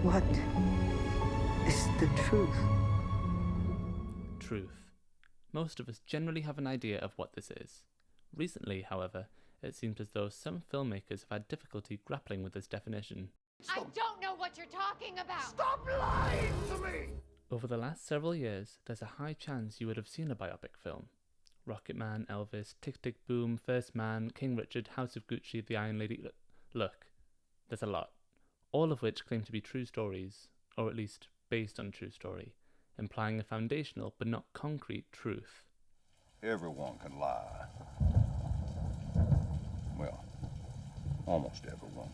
What is the truth? Truth. Most of us generally have an idea of what this is. Recently, however, it seems as though some filmmakers have had difficulty grappling with this definition. I don't know what you're talking about! Stop lying to me! Over the last several years, there's a high chance you would have seen a biopic film. Rocketman, Elvis, Tick Tick Boom, First Man, King Richard, House of Gucci, The Iron Lady. Look, there's a lot. All of which claim to be true stories, or at least based on true story, implying a foundational but not concrete truth. Everyone can lie. Well, almost everyone.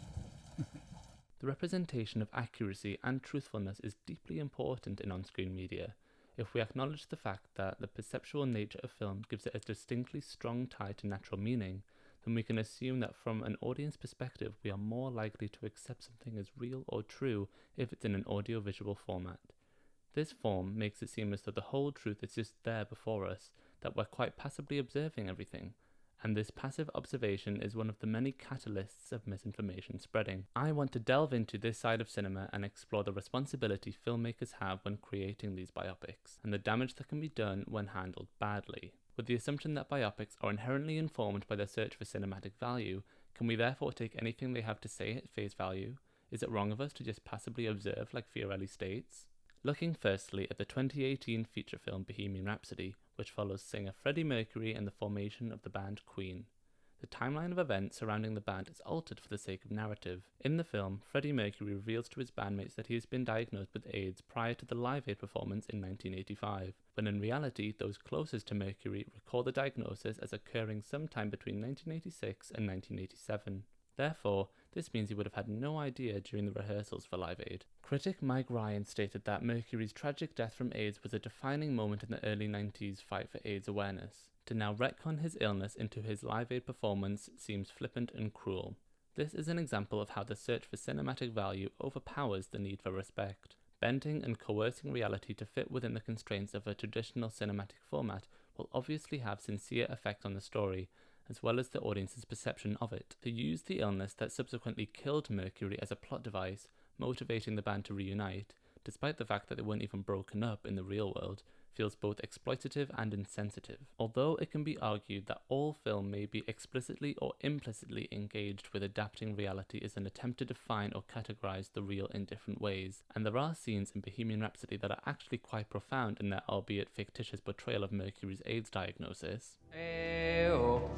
The representation of accuracy and truthfulness is deeply important in on-screen media, if we acknowledge the fact that the perceptual nature of film gives it a distinctly strong tie to natural meaning, then we can assume that from an audience perspective we are more likely to accept something as real or true if it's in an audio-visual format. This form makes it seem as though the whole truth is just there before us, that we're quite passively observing everything, and this passive observation is one of the many catalysts of misinformation spreading. I want to delve into this side of cinema and explore the responsibility filmmakers have when creating these biopics, and the damage that can be done when handled badly. With the assumption that biopics are inherently informed by their search for cinematic value, can we therefore take anything they have to say at face value? Is it wrong of us to just passively observe like Fiorelli states? Looking firstly at the 2018 feature film Bohemian Rhapsody, which follows singer Freddie Mercury and the formation of the band Queen. The timeline of events surrounding the band is altered for the sake of narrative. In the film, Freddie Mercury reveals to his bandmates that he has been diagnosed with AIDS prior to the Live Aid performance in 1985, when in reality those closest to Mercury recall the diagnosis as occurring sometime between 1986 and 1987. Therefore, this means he would have had no idea during the rehearsals for Live Aid. Critic Mike Ryan stated that Mercury's tragic death from AIDS was a defining moment in the early 90s fight for AIDS awareness. To now retcon his illness into his Live Aid performance seems flippant and cruel. This is an example of how the search for cinematic value overpowers the need for respect. Bending and coercing reality to fit within the constraints of a traditional cinematic format will obviously have sincere effect on the story, as well as the audience's perception of it. To use the illness that subsequently killed Mercury as a plot device, motivating the band to reunite, despite the fact that they weren't even broken up in the real world, feels both exploitative and insensitive. Although it can be argued that all film may be explicitly or implicitly engaged with adapting reality as an attempt to define or categorize the real in different ways, and there are scenes in Bohemian Rhapsody that are actually quite profound in their albeit fictitious portrayal of Mercury's AIDS diagnosis. Ayo.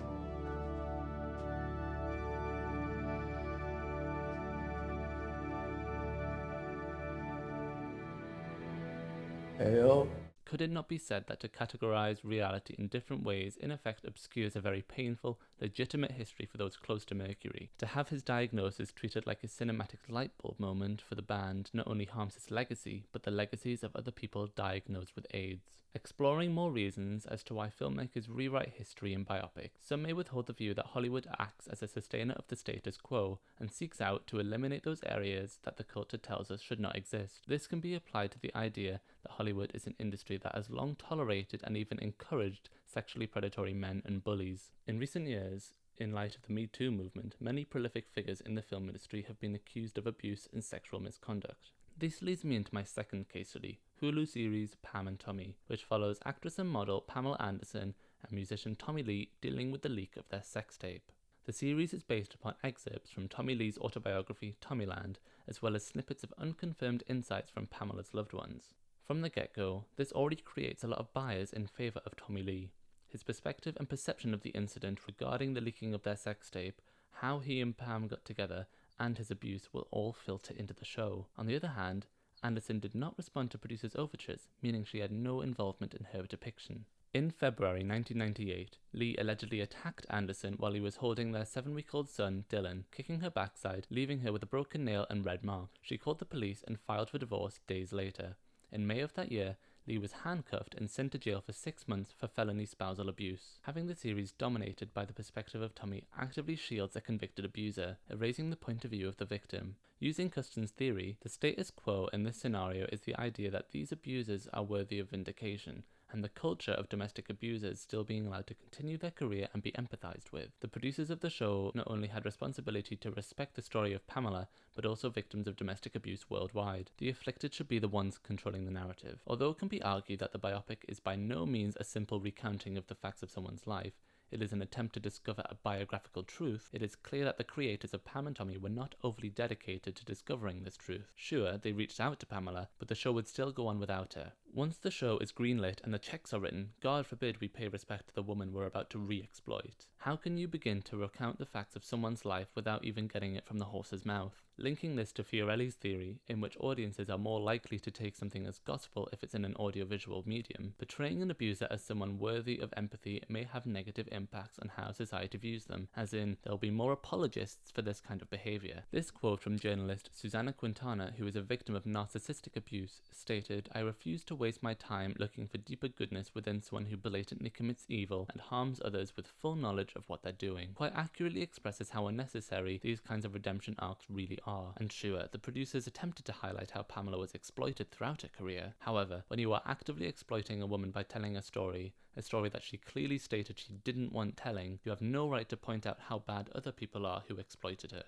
Ayo. Could it not be said that to categorize reality in different ways in effect obscures a very painful, legitimate history for those close to Mercury? To have his diagnosis treated like a cinematic light bulb moment for the band not only harms its legacy, but the legacies of other people diagnosed with AIDS. Exploring more reasons as to why filmmakers rewrite history in biopics, some may withhold the view that Hollywood acts as a sustainer of the status quo and seeks out to eliminate those areas that the culture tells us should not exist. This can be applied to the idea that Hollywood is an industry that has long tolerated and even encouraged sexually predatory men and bullies. In recent years, in light of the Me Too movement, many prolific figures in the film industry have been accused of abuse and sexual misconduct. This leads me into my second case study, Hulu series Pam and Tommy, which follows actress and model Pamela Anderson and musician Tommy Lee dealing with the leak of their sex tape. The series is based upon excerpts from Tommy Lee's autobiography Tommyland, as well as snippets of unconfirmed insights from Pamela's loved ones. From the get-go, this already creates a lot of bias in favour of Tommy Lee. His perspective and perception of the incident regarding the leaking of their sex tape, how he and Pam got together, and his abuse will all filter into the show. On the other hand, Anderson did not respond to producers' overtures, meaning she had no involvement in her depiction. In February 1998, Lee allegedly attacked Anderson while he was holding their 7-week-old son, Dylan, kicking her backside, leaving her with a broken nail and red mark. She called the police and filed for divorce days later. In May of that year, Lee was handcuffed and sent to jail for 6 months for felony spousal abuse. Having the series dominated by the perspective of Tommy actively shields a convicted abuser, erasing the point of view of the victim. Using Custon's theory, the status quo in this scenario is the idea that these abusers are worthy of vindication, and the culture of domestic abusers still being allowed to continue their career and be empathized with. The producers of the show not only had responsibility to respect the story of Pamela, but also victims of domestic abuse worldwide. The afflicted should be the ones controlling the narrative. Although it can be argued that the biopic is by no means a simple recounting of the facts of someone's life, it is an attempt to discover a biographical truth, it is clear that the creators of Pam and Tommy were not overly dedicated to discovering this truth. Sure, they reached out to Pamela, but the show would still go on without her. Once the show is greenlit and the checks are written, God forbid we pay respect to the woman we're about to re-exploit. How can you begin to recount the facts of someone's life without even getting it from the horse's mouth? Linking this to Fiorelli's theory, in which audiences are more likely to take something as gospel if it's in an audiovisual medium, portraying an abuser as someone worthy of empathy may have negative impacts on how society views them, as in, there'll be more apologists for this kind of behaviour. This quote from journalist Susanna Quintana, who is a victim of narcissistic abuse, stated, "I refuse to waste my time looking for deeper goodness within someone who blatantly commits evil and harms others with full knowledge of what they're doing." Quite accurately expresses how unnecessary these kinds of redemption arcs really are. And sure, the producers attempted to highlight how Pamela was exploited throughout her career. However, when you are actively exploiting a woman by telling a story that she clearly stated she didn't want telling, you have no right to point out how bad other people are who exploited her.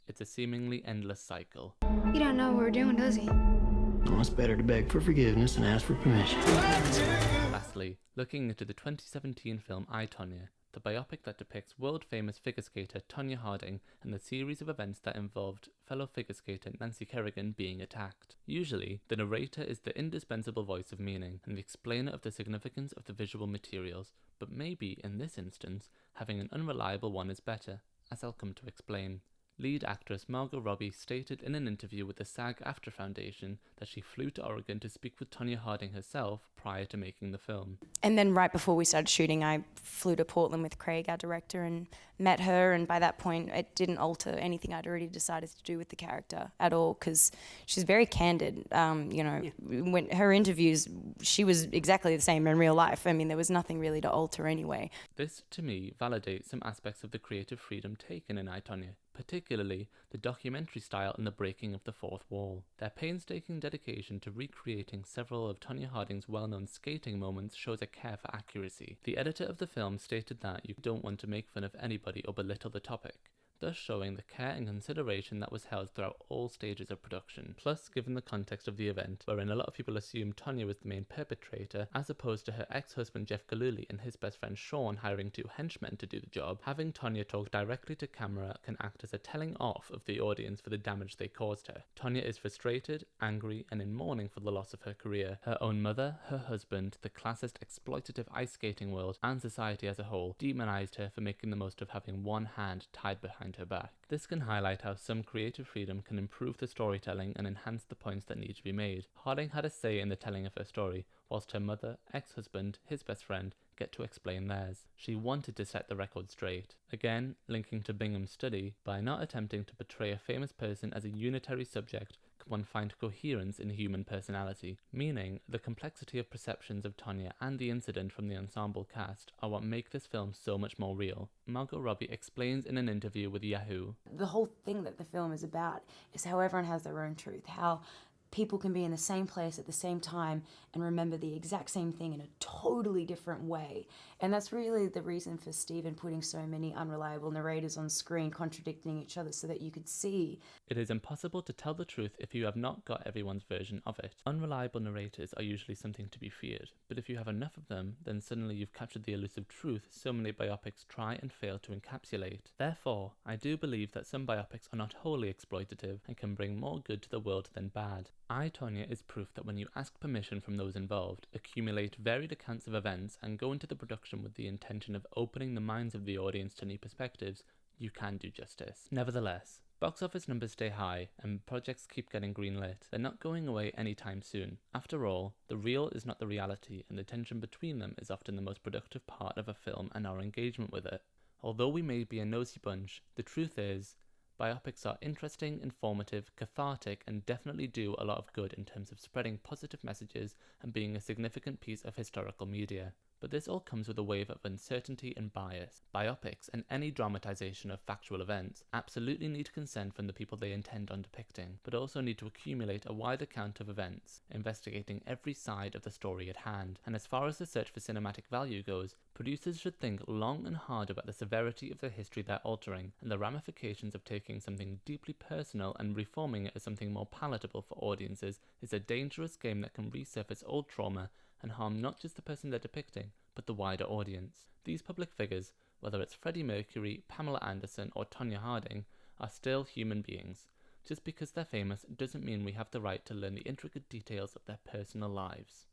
It's a seemingly endless cycle. He don't know what we're doing, does he? Well, it's better to beg for forgiveness than ask for permission. Lastly, looking into the 2017 film I, Tonya, the biopic that depicts world-famous figure skater Tonya Harding and the series of events that involved fellow figure skater Nancy Kerrigan being attacked. Usually, the narrator is the indispensable voice of meaning and the explainer of the significance of the visual materials, but maybe, in this instance, having an unreliable one is better, as I'll come to explain. Lead actress Margot Robbie stated in an interview with the SAG-AFTRA Foundation that she flew to Oregon to speak with Tonya Harding herself prior to making the film. And then right before we started shooting, I flew to Portland with Craig, our director, and met her, and by that point it didn't alter anything I'd already decided to do with the character at all, because she's very candid. When her interviews, she was exactly the same in real life. I mean, there was nothing really to alter anyway. This, to me, validates some aspects of the creative freedom taken in I, Tonya, particularly the documentary style and the breaking of the fourth wall. Their painstaking dedication to recreating several of Tonya Harding's well-known skating moments shows a care for accuracy. The editor of the film stated that you don't want to make fun of anybody or belittle the topic, thus showing the care and consideration that was held throughout all stages of production. Plus, given the context of the event, wherein a lot of people assume Tonya was the main perpetrator, as opposed to her ex-husband Jeff Gillooly and his best friend Sean hiring 2 henchmen to do the job, having Tonya talk directly to camera can act as a telling off of the audience for the damage they caused her. Tonya is frustrated, angry, and in mourning for the loss of her career. Her own mother, her husband, the classist exploitative ice skating world, and society as a whole demonized her for making the most of having one hand tied behind her back. This can highlight how some creative freedom can improve the storytelling and enhance the points that need to be made. Harding had a say in the telling of her story, whilst her mother, ex-husband, his best friend, get to explain theirs. She wanted to set the record straight. Again, linking to Bingham's study, by not attempting to portray a famous person as a unitary subject, can one find coherence in human personality, meaning the complexity of perceptions of Tonya and the incident from the ensemble cast are what make this film so much more real. Margot Robbie explains in an interview with Yahoo, The whole thing that the film is about is how everyone has their own truth, how people can be in the same place at the same time and remember the exact same thing in a totally different way. And that's really the reason for Stephen putting so many unreliable narrators on screen contradicting each other, so that you could see. It is impossible to tell the truth if you have not got everyone's version of it. Unreliable narrators are usually something to be feared, but if you have enough of them, then suddenly you've captured the elusive truth so many biopics try and fail to encapsulate. Therefore, I do believe that some biopics are not wholly exploitative and can bring more good to the world than bad. I, Tonya is proof that when you ask permission from those involved, accumulate varied accounts of events, and go into the production with the intention of opening the minds of the audience to new perspectives, you can do justice. Nevertheless, box office numbers stay high and projects keep getting greenlit. They're not going away anytime soon. After all, the real is not the reality, and the tension between them is often the most productive part of a film and our engagement with it. Although we may be a nosy bunch, the truth is, biopics are interesting, informative, cathartic, and definitely do a lot of good in terms of spreading positive messages and being a significant piece of historical media. But this all comes with a wave of uncertainty and bias. Biopics, and any dramatization of factual events, absolutely need consent from the people they intend on depicting, but also need to accumulate a wide account of events, investigating every side of the story at hand. And as far as the search for cinematic value goes, producers should think long and hard about the severity of the history they're altering, and the ramifications of taking something deeply personal and reforming it as something more palatable for audiences is a dangerous game that can resurface old trauma and harm not just the person they're depicting, but the wider audience. These public figures, whether it's Freddie Mercury, Pamela Anderson, or Tonya Harding, are still human beings. Just because they're famous doesn't mean we have the right to learn the intricate details of their personal lives.